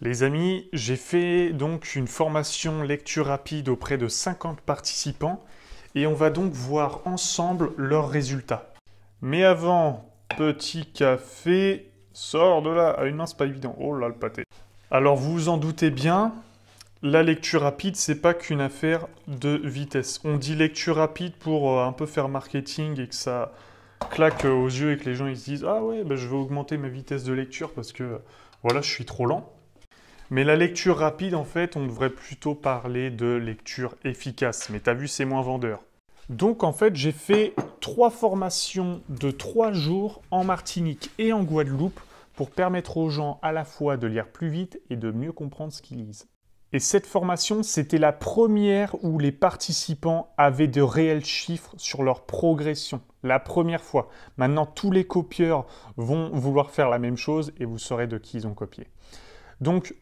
Les amis, j'ai fait donc une formation lecture rapide auprès de 50 participants et on va donc voir ensemble leurs résultats. Mais avant, petit café, sors de là. Ah une main, c'est pas évident. Oh là le pâté. Alors vous vous en doutez bien, la lecture rapide, c'est pas qu'une affaire de vitesse. On dit lecture rapide pour un peu faire marketing et que ça claque aux yeux et que les gens ils se disent ah ouais, bah, je vais augmenter ma vitesse de lecture parce que voilà, je suis trop lent. Mais la lecture rapide, en fait, on devrait plutôt parler de lecture efficace. Mais t'as vu, c'est moins vendeur. Donc, en fait, j'ai fait 3 formations de 3 jours en Martinique et en Guadeloupe pour permettre aux gens à la fois de lire plus vite et de mieux comprendre ce qu'ils lisent. Et cette formation, c'était la première où les participants avaient de réels chiffres sur leur progression. La première fois. Maintenant, tous les copieurs vont vouloir faire la même chose et vous saurez de qui ils ont copié. Donc,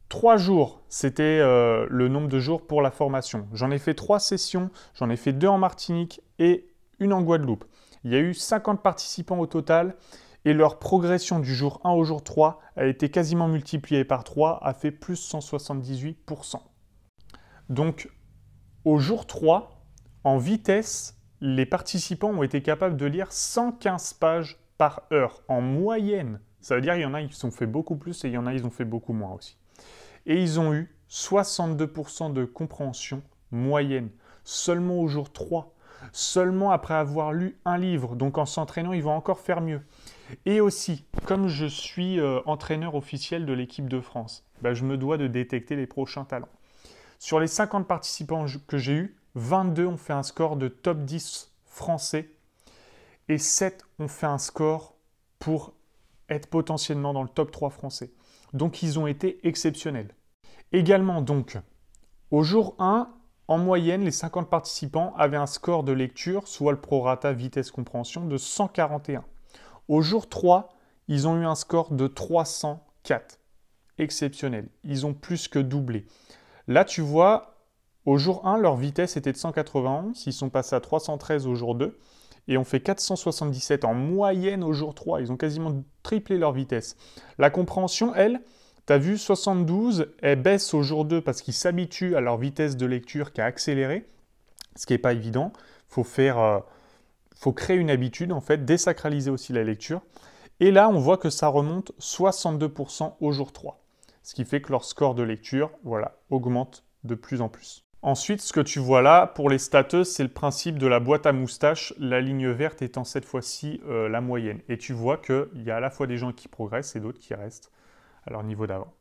3 jours, c'était le nombre de jours pour la formation. J'en ai fait 3 sessions, j'en ai fait 2 en Martinique et une en Guadeloupe. Il y a eu 50 participants au total et leur progression du jour 1 au jour 3 a été quasiment multipliée par 3, a fait plus 178%. Donc, au jour 3, en vitesse, les participants ont été capables de lire 115 pages par heure en moyenne. Ça veut dire qu'il y en a qui ont fait beaucoup plus et il y en a qui ont fait beaucoup moins aussi. Et ils ont eu 62% de compréhension moyenne, seulement au jour 3, seulement après avoir lu un livre. Donc en s'entraînant, ils vont encore faire mieux. Et aussi, comme je suis entraîneur officiel de l'équipe de France, je me dois de détecter les prochains talents. Sur les 50 participants que j'ai eus, 22 ont fait un score de top 10 français et 7 ont fait un score pour être potentiellement dans le top 3 français. Donc ils ont été exceptionnels. Également donc, au jour 1, en moyenne, les 50 participants avaient un score de lecture, soit le prorata vitesse-compréhension, de 141. Au jour 3, ils ont eu un score de 304. Exceptionnel. Ils ont plus que doublé. Là, tu vois, au jour 1, leur vitesse était de 191. Ils sont passés à 313 au jour 2 et ont fait 477 en moyenne au jour 3. Ils ont quasiment triplé leur vitesse. La compréhension, elle, tu as vu, 72, elle baisse au jour 2 parce qu'ils s'habituent à leur vitesse de lecture qui a accéléré, ce qui n'est pas évident. Faut créer une habitude, en fait, désacraliser aussi la lecture. Et là, on voit que ça remonte 62% au jour 3. Ce qui fait que leur score de lecture, voilà, augmente de plus en plus. Ensuite, ce que tu vois là, pour les stateuses, c'est le principe de la boîte à moustaches, la ligne verte étant cette fois-ci la moyenne. Et tu vois qu'il y a à la fois des gens qui progressent et d'autres qui restent à leur niveau d'avant.